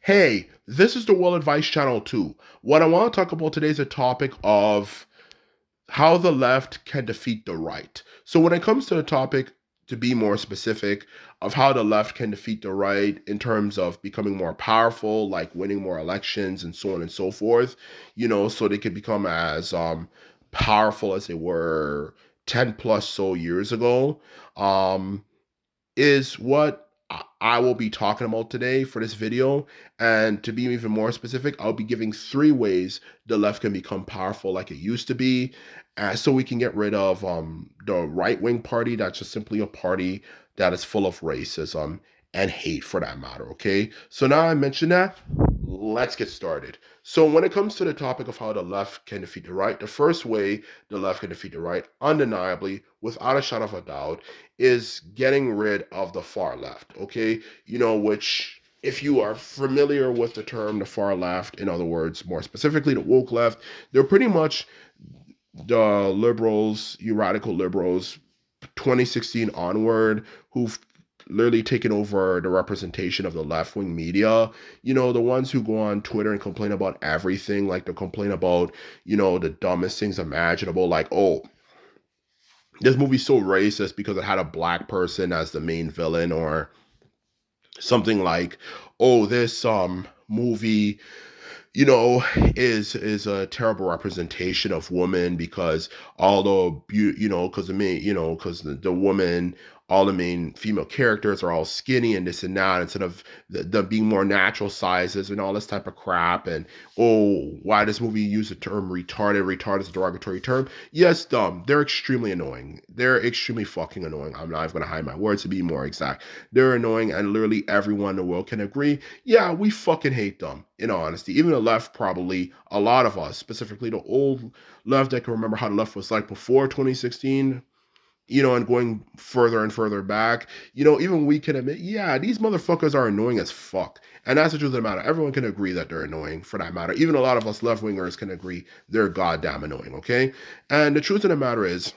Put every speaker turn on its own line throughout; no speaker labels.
Hey, this is the Well Advice Channel too. What I want to talk about today is a topic of how the left can defeat the right. So when it comes to the topic, to be more specific, of how the left can defeat the right in terms of becoming more powerful, like winning more elections and so on and so forth, so they could become as powerful as they were 10 plus so years ago. Um, is what I will be talking about today for this video. And to be even more specific, I'll be giving 3 ways the left can become powerful like it used to be, so we can get rid of the right wing party that's just simply a party that is full of racism and hate for that matter. Okay, so now I mentioned that, let's get started. So when it comes to the topic of how the left can defeat the right, the first way the left can defeat the right, undeniably, without a shadow of a doubt, is getting rid of the far left. Okay, which, if you are familiar with the term the far left, in other words, more specifically the woke left, they're pretty much the liberals, you radical liberals, 2016 onward, who've literally taken over the representation of the left wing media. The ones who go on Twitter and complain about everything, like they complain about, the dumbest things imaginable, like, oh, this movie's so racist because it had a black person as the main villain, or something like, oh, this movie, is a terrible representation of women because although because the woman, all the main female characters are all skinny and this and that, instead of the being more natural sizes and all this type of crap. And oh, why does movie use the term retarded? Retarded is a derogatory term. Yes, dumb. They're extremely annoying. They're extremely fucking annoying. I'm not even gonna hide my words, to be more exact. They're annoying, and literally everyone in the world can agree. Yeah, we fucking hate them, in all honesty. Even the left, probably, a lot of us, specifically the old left that can remember how the left was like before 2016, and going further and further back, even we can admit, yeah, these motherfuckers are annoying as fuck. And that's the truth of the matter. Everyone can agree that they're annoying, for that matter. Even a lot of us left wingers can agree they're goddamn annoying, okay? And the truth of the matter is,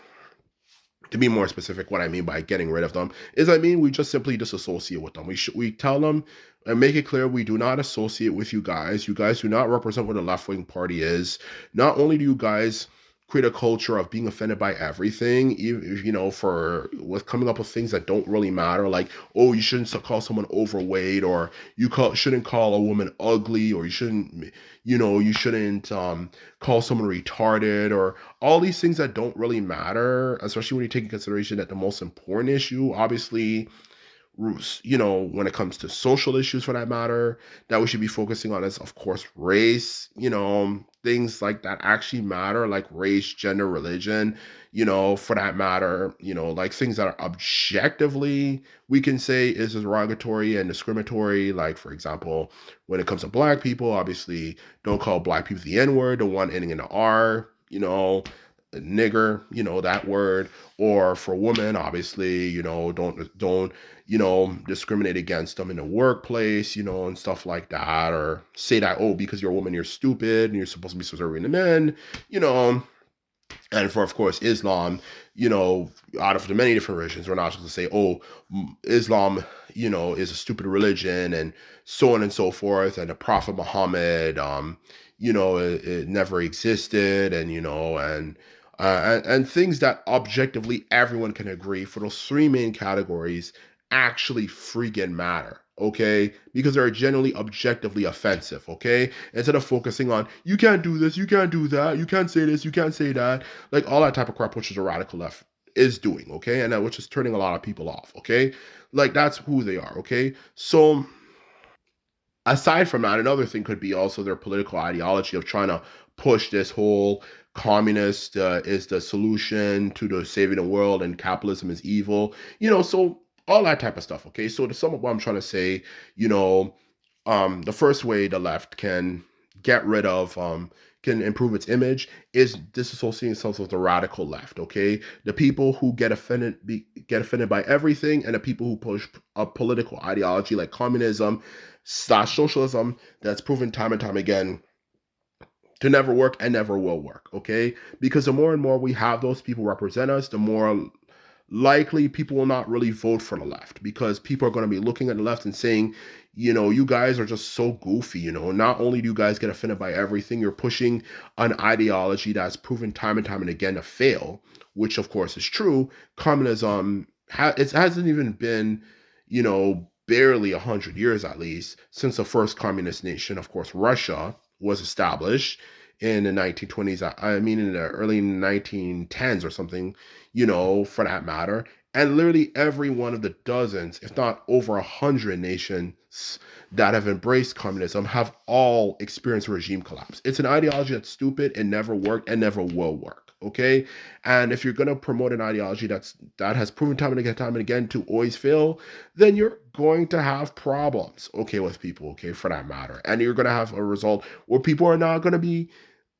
to be more specific, what I mean by getting rid of them is, I mean, we just simply disassociate with them. We tell them and make it clear we do not associate with you guys. You guys do not represent what a left wing party is. Not only do you guys create a culture of being offended by everything, for with coming up with things that don't really matter, like, oh, you shouldn't call someone overweight, or shouldn't call a woman ugly, or you shouldn't call someone retarded, or all these things that don't really matter, especially when you take in consideration that the most important issue, obviously, when it comes to social issues for that matter, that we should be focusing on is, of course, race, things like that actually matter, like race, gender, religion, for that matter, like things that are objectively, we can say, is derogatory and discriminatory. Like, for example, when it comes to black people, obviously, don't call black people the N word, the one ending in an R, nigger, that word. Or for women, obviously, don't discriminate against them in the workplace, and stuff like that. Or say that, oh, because you're a woman, you're stupid and you're supposed to be serving the men, you know. And for, of course, Islam, out of the many different religions, we're not just to say, oh, Islam, is a stupid religion, and so on and so forth. And the Prophet Muhammad, it never existed, and and things that objectively everyone can agree, for those 3 main categories, actually freaking matter, okay? Because they're generally objectively offensive, okay? Instead of focusing on, you can't do this, you can't do that, you can't say this, you can't say that, like all that type of crap, which is a radical left is doing, okay? And that which is turning a lot of people off, okay? Like, that's who they are, okay? So aside from that, another thing could be also their political ideology of trying to push this whole communist is the solution to the saving the world, and capitalism is evil, so all that type of stuff, okay? So to sum up what I'm trying to say, the first way the left can get rid of can improve its image is disassociating themselves with the radical left, okay? The people who get offended by everything, and the people who push a political ideology like communism slash socialism that's proven time and time again to never work and never will work, okay? Because the more and more we have those people represent us, the more likely people will not really vote for the left because people are going to be looking at the left and saying, you guys are just so goofy. Not only do you guys get offended by everything, you're pushing an ideology that's proven time and time and again to fail, which of course is true. Communism, it hasn't even been, barely 100 years at least since the first communist nation, of course, Russia, was established in the 1920s. I mean, in the early 1910s or something, for that matter. And literally every one of the dozens, if not over 100 nations that have embraced communism have all experienced regime collapse. It's an ideology that's stupid and never worked and never will work. Okay. And if you're gonna promote an ideology that has proven time and again to always fail, then you're going to have problems, okay, with people, okay, for that matter. And you're gonna have a result where people are not gonna be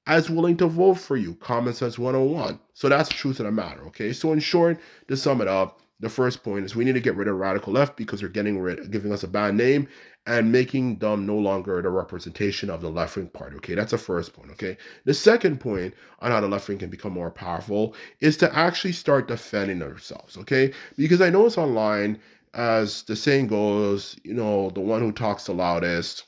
as willing to vote for you. Common sense 101. So that's the truth of the matter, okay? So in short, to sum it up, the first point is we need to get rid of radical left because they're giving us a bad name and making them no longer the representation of the left wing party. Okay, that's the first point. Okay, the second point on how the left wing can become more powerful is to actually start defending themselves. Okay, because I know it's online, as the saying goes, the one who talks the loudest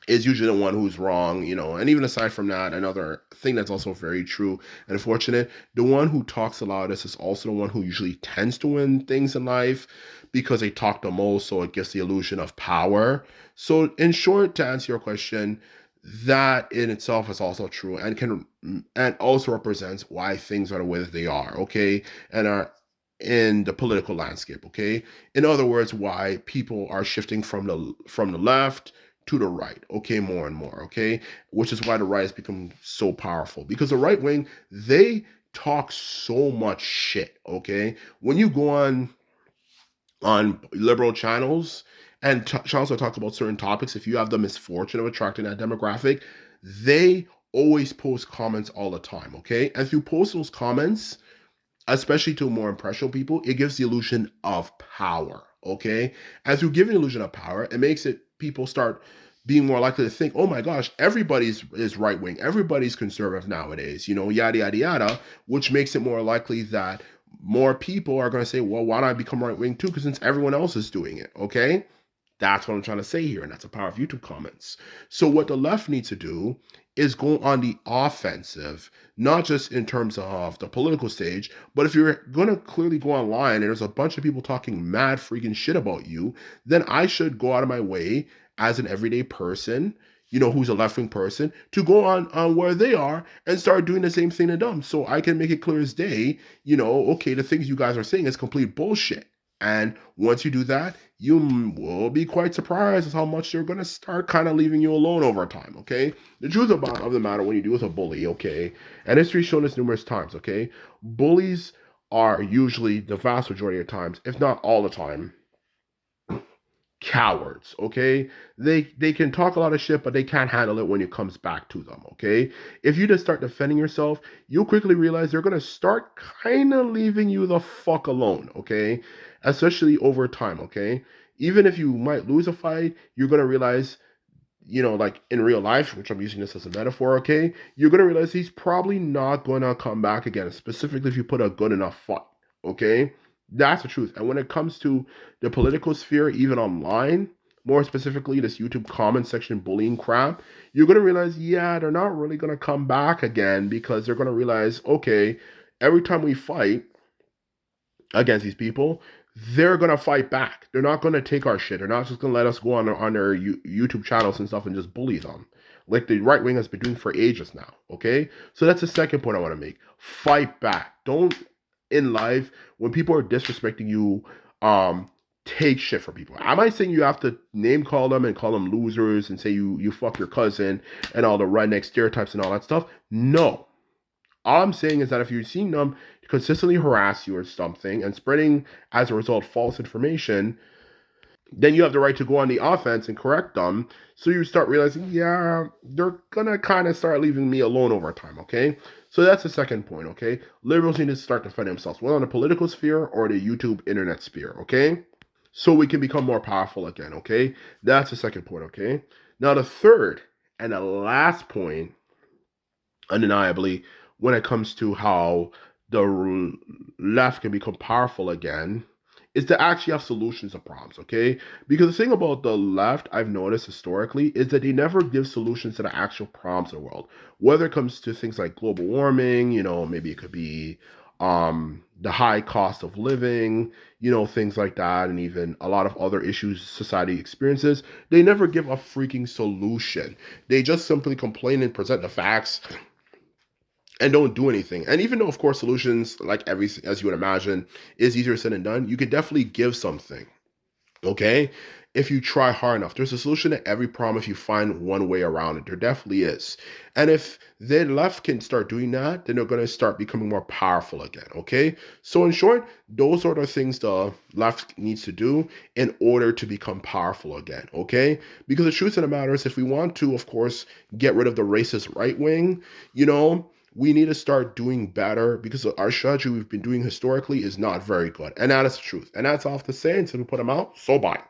is usually the one who's wrong, and even aside from that, another thing that's also very true and unfortunate, the one who talks the loudest is also the one who usually tends to win things in life because they talk the most, so it gives the illusion of power. So in short, to answer your question, that in itself is also true and also represents why things are the way that they are, okay, and are in the political landscape, okay. In other words, why people are shifting from the left to the right, okay, more and more, okay, which is why the right has become so powerful because the right wing, they talk so much shit, okay. When you go on liberal channels and channels that talk about certain topics, if you have the misfortune of attracting that demographic, they always post comments all the time, okay. And if you post those comments, especially to more impressionable people, it gives the illusion of power. Okay. As you give an illusion of power, it makes it people start being more likely to think, oh my gosh, everybody's is right wing, everybody's conservative nowadays, yada yada yada, which makes it more likely that more people are going to say, well, why don't I become right wing too? Because since everyone else is doing it, okay. That's what I'm trying to say here, and that's the power of YouTube comments. So what the left needs to do is go on the offensive, not just in terms of the political stage, but if you're going to clearly go online and there's a bunch of people talking mad freaking shit about you, then I should go out of my way as an everyday person, who's a left-wing person, to go on where they are and start doing the same thing to them. So I can make it clear as day, okay, the things you guys are saying is complete bullshit. And once you do that, you will be quite surprised at how much they're going to start kind of leaving you alone over time, okay? The truth of the matter when you deal with a bully, okay? And history's shown this numerous times, okay? Bullies are usually, the vast majority of times, if not all the time, cowards, okay. They can talk a lot of shit, but they can't handle it when it comes back to them, okay. If you just start defending yourself, you'll quickly realize they're going to start kind of leaving you the fuck alone, okay, especially over time, okay. Even if you might lose a fight, you're going to realize, like in real life, which I'm using this as a metaphor, okay, you're going to realize he's probably not going to come back again, specifically if you put a good enough fight, okay. That's the truth. And when it comes to the political sphere, even online, more specifically this YouTube comment section bullying crap, you're going to realize, yeah, they're not really going to come back again because they're going to realize, okay, every time we fight against these people, they're going to fight back. They're not going to take our shit. They're not just going to let us go on their YouTube channels and stuff and just bully them like the right wing has been doing for ages now, okay? So that's the second point I want to make. Fight back. Don't in life when people are disrespecting you, take shit from people. Am I saying you have to name call them and call them losers and say you fuck your cousin and all the redneck stereotypes and all that stuff? No. All I'm saying is that if you're seeing them consistently harass you or something and spreading as a result false information, then you have the right to go on the offense and correct them. So you start realizing, yeah, they're gonna kind of start leaving me alone over time, okay? So that's the second point, okay? Liberals need to start defending themselves, whether on the political sphere or the YouTube internet sphere, okay? So we can become more powerful again, okay? That's the second point, okay? Now the third and the last point, undeniably, when it comes to how left can become powerful again is to actually have solutions to problems, okay? Because the thing about the left, I've noticed historically, is that they never give solutions to the actual problems of the world. Whether it comes to things like global warming, maybe it could be the high cost of living, things like that, and even a lot of other issues society experiences, they never give a freaking solution. They just simply complain and present the facts and don't do anything. And even though, of course, solutions, like every as you would imagine, is easier said than done, you could definitely give something. Okay, if you try hard enough, there's a solution to every problem if you find one way around it. There definitely is. And if the left can start doing that, then they're going to start becoming more powerful again. Okay, so in short, those are the things the left needs to do in order to become powerful again. Okay, because the truth of the matter is, if we want to, of course, get rid of the racist right wing, we need to start doing better because our strategy we've been doing historically is not very good. And that is the truth. And that's off the saying. So we put them out. So bye.